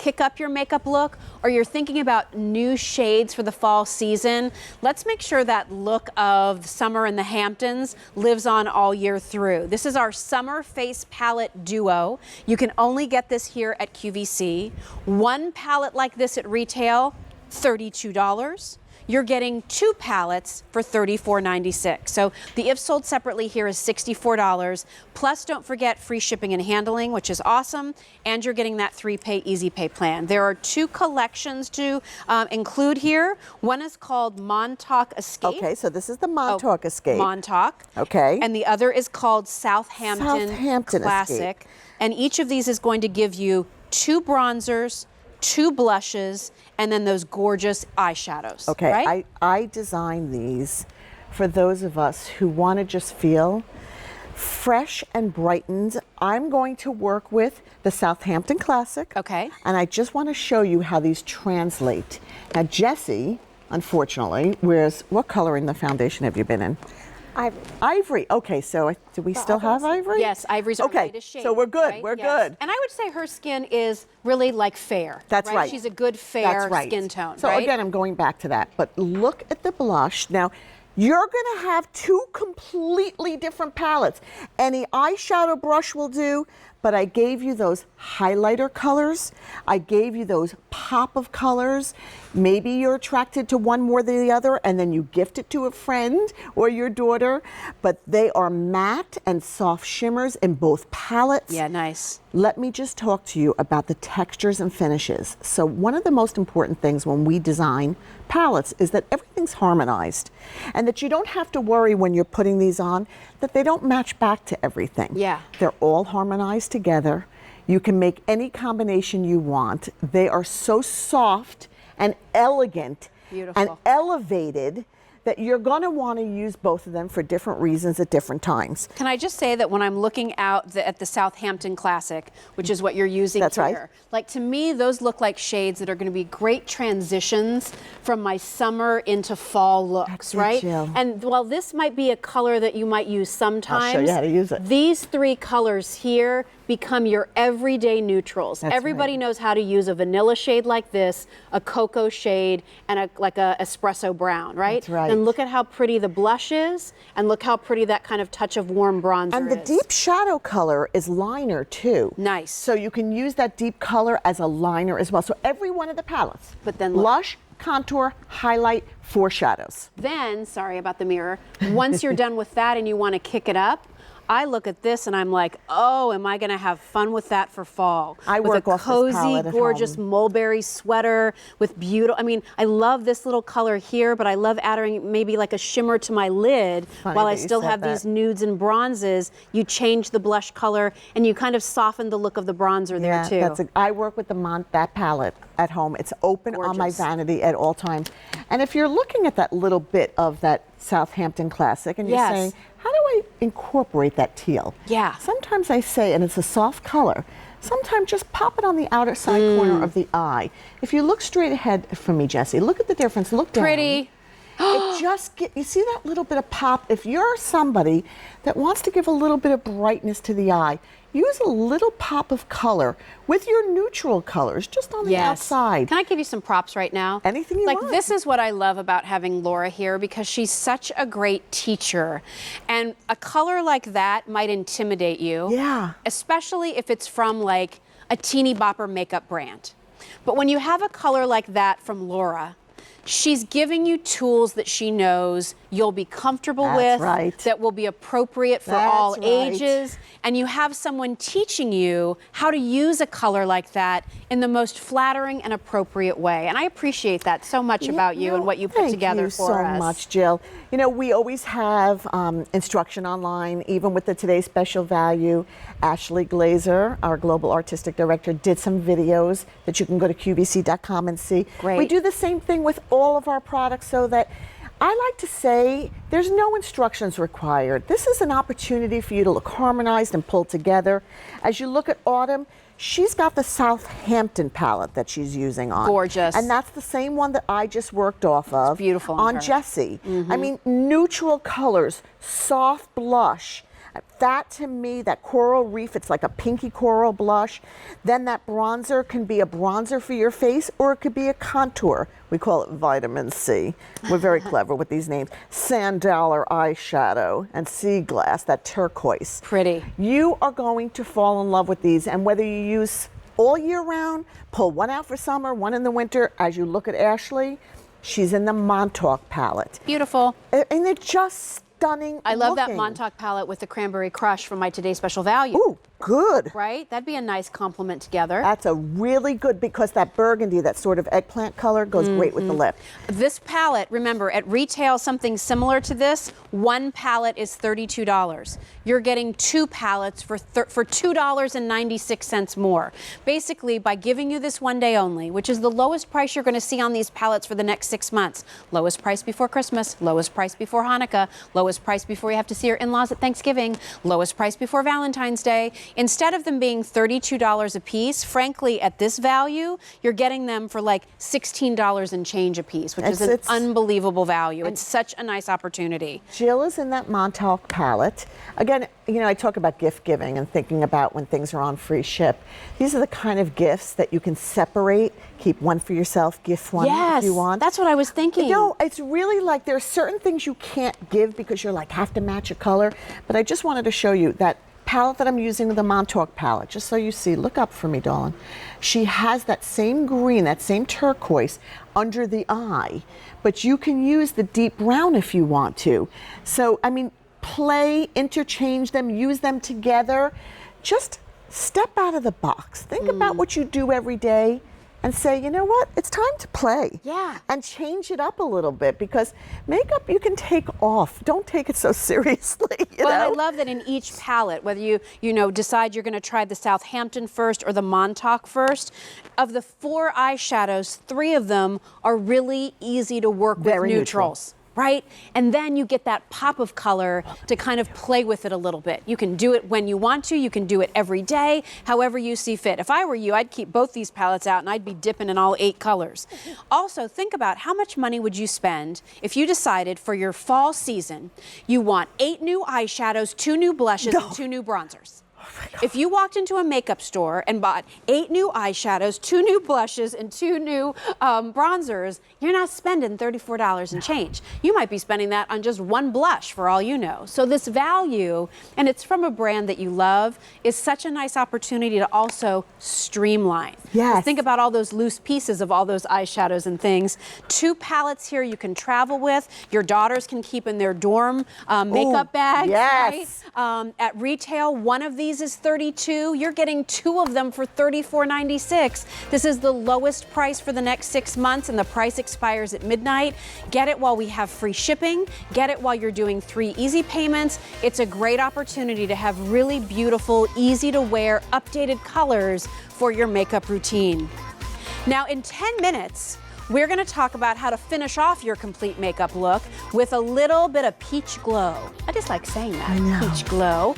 kick up your makeup look, or you're thinking about new shades for the fall season, let's make sure that look of summer in the Hamptons lives on all year through. This is our Summer Face Palette Duo. You can only get this here at QVC. One palette like this at retail, $32. You're getting 2 palettes for $34.96. So the if sold separately here is $64. Plus, don't forget free shipping and handling, which is awesome. And you're getting that 3-pay easy pay plan. There are 2 collections to include here. One is called Montauk Escape. Okay, so this is the Montauk Escape. Montauk. Okay. And the other is called Southampton Classic. Escape. And each of these is going to give you 2 bronzers, 2 blushes, and then those gorgeous eyeshadows. Okay, right? I designed these for those of us who want to just feel fresh and brightened. I'm going to work with the Southampton Classic. Okay. And I just want to show you how these translate. Now, Jessie, unfortunately, wears, what color in the foundation have you been in? Ivory. Ivory. Okay, so do we still have ivory? Yes, ivory's our okay, lightest shade. so we're good. Right? We're Yes. good. And I would say her skin is really like fair. That's right. She's a good fair That's right. skin tone. So right? again, I'm going back to that. But look at the blush. Now, you're going to have 2 completely different palettes. Any eyeshadow brush will do, but I gave you those highlighter colors. I gave you those pop of colors. Maybe you're attracted to one more than the other, and then you gift it to a friend or your daughter. But they are matte and soft shimmers in both palettes. Yeah, nice. Let me just talk to you about the textures and finishes. So one of the most important things when we design palettes is that everything's harmonized, and that you don't have to worry when you're putting these on that they don't match back to everything. Yeah. They're all harmonized together. You can make any combination you want. They are so soft and elegant Beautiful. and elevated that you're going to want to use both of them for different reasons at different times. Can I just say that when I'm looking out at the Southampton Classic, which is what you're using That's here, right. like to me, those look like shades that are going to be great transitions from my summer into fall looks, That's it, right? Jill. And while this might be a color that you might use sometimes, I'll show you how to use it. These 3 colors here become your everyday neutrals. That's Everybody right. knows how to use a vanilla shade like this, a cocoa shade, and like a espresso brown, right? That's right. And look at how pretty the blush is, and look how pretty that kind of touch of warm bronzer And the is. deep shadow color is liner too. Nice. So you can use that deep color as a liner as well. So every one of the palettes. But then look. Blush, contour, highlight, foreshadows. Then, sorry about the mirror, once you're done with that and you want to kick it up, I look at this and I'm like, oh, am I going to have fun with that for fall? I with work a off this cozy, palette at gorgeous home. mulberry sweater with beautiful. I mean, I love this little color here, but I love adding maybe like a shimmer to my lid Funny while I that you still said have that. these nudes and bronzes. You change the blush color and you kind of soften the look of the bronzer there too. I work with that palette at home. It's open on my Gorgeous. vanity at all times. And if you're looking at that little bit of that Southampton Classic and you're Yes. saying, how do I incorporate that teal? Yeah. Sometimes I say, and it's a soft color, sometimes just pop it on the outer side corner of the eye. If you look straight ahead from me, Jessie, look at the difference. Look down. Pretty. It just you see that little bit of pop. If you're somebody that wants to give a little bit of brightness to the eye, use a little pop of color with your neutral colors just on the outside. Can I give you some props right now? Anything you want. This is what I love about having Laura here, because she's such a great teacher. And a color like that might intimidate you. Yeah. Especially if it's from like a teeny bopper makeup brand. But when you have a color like that from Laura, she's giving you tools that she knows you'll be comfortable That's with, right. that will be appropriate for That's all right. ages, and you have someone teaching you how to use a color like that in the most flattering and appropriate way. And I appreciate that so much about you and what you put together for us. Thank you so much, Jill. You know, we always have instruction online, even with the Today's Special Value. Ashley Glazer, our Global Artistic Director, did some videos that you can go to QVC.com and see. Great. We do the same thing with all of our products, so that I like to say there's no instructions required. This is an opportunity for you to look harmonized and pulled together. As you look at Autumn, she's got the Southampton palette that she's using on. Gorgeous. And that's the same one that I just worked off of. It's beautiful on on her. Jessie. I mean, neutral colors, soft blush. That to me, that coral reef, it's like a pinky coral blush. Then that bronzer can be a bronzer for your face, or it could be a contour. We call it vitamin C. We're very clever with these names. Sand dollar eyeshadow and sea glass, that turquoise. Pretty. You are going to fall in love with these, and whether you use all year round, pull one out for summer, one in the winter. As you look at Ashley, she's in the Montauk palette. Beautiful. And they're just stunning I love that looking. Montauk palette with the Cranberry Crush from my Today Special Value. Ooh, good. Right? That'd be a nice complement together. That's a really good, because that burgundy, that sort of eggplant color, goes great with the lip. This palette, remember, at retail, something similar to this, one palette is $32. You're getting two palettes for $2.96 more. Basically, by giving you this one day only, which is the lowest price you're going to see on these palettes for the next 6 months. Lowest price before Christmas, lowest price before Hanukkah, lowest price before you have to see your in-laws at Thanksgiving, lowest price before Valentine's Day. Instead of them being $32 a piece, frankly, at this value, you're getting them for like $16 and change a piece, which is an unbelievable value. It's such a nice opportunity. Jill is in that Montauk palette. Again, you know, I talk about gift giving and thinking about when things are on free ship. These are the kind of gifts that you can separate, keep one for yourself, gift one if you want. That's what I was thinking. No, it's really like there are certain things you can't give because you're like, have to match a color. But I just wanted to show you that palette that I'm using, the Montauk palette, just so you see. Look up for me, darling. She has that same green, that same turquoise under the eye, but you can use the deep brown if you want to. So, I mean, play, interchange them, use them together. Just step out of the box. Think about what you do every day and say, you know what, it's time to play. Yeah. And change it up a little bit, because makeup you can take off. Don't take it so seriously, you know? I love that in each palette, whether you decide you're going to try the Southampton first or the Montauk first, of the 4 eyeshadows, 3 of them are really easy to work with neutrals. Right? And then you get that pop of color to kind of play with it a little bit. You can do it when you want to. You can do it every day, however you see fit. If I were you, I'd keep both these palettes out and I'd be dipping in all 8 colors. Also, think about how much money would you spend if you decided for your fall season you want 8 new eyeshadows, 2 new blushes, and 2 new bronzers. If you walked into a makeup store and bought 8 new eyeshadows, 2 new blushes, and 2 new bronzers, you're not spending $34 and change. You might be spending that on just 1 blush for all you know. So this value, and it's from a brand that you love, is such a nice opportunity to also streamline. Yes. Think about all those loose pieces of all those eyeshadows and things. 2 palettes here you can travel with. Your daughters can keep in their dorm makeup bags. Yes. Right? At retail, one of these is $32. You're getting 2 of them for $34.96. This is the lowest price for the next 6 months, and the price expires at midnight. Get it while we have free shipping. Get it while you're doing 3 easy payments. It's a great opportunity to have really beautiful, easy to wear, updated colors for your makeup routine. Now, in 10 minutes, we're going to talk about how to finish off your complete makeup look with a little bit of peach glow. I just like saying that, I know. peach glow.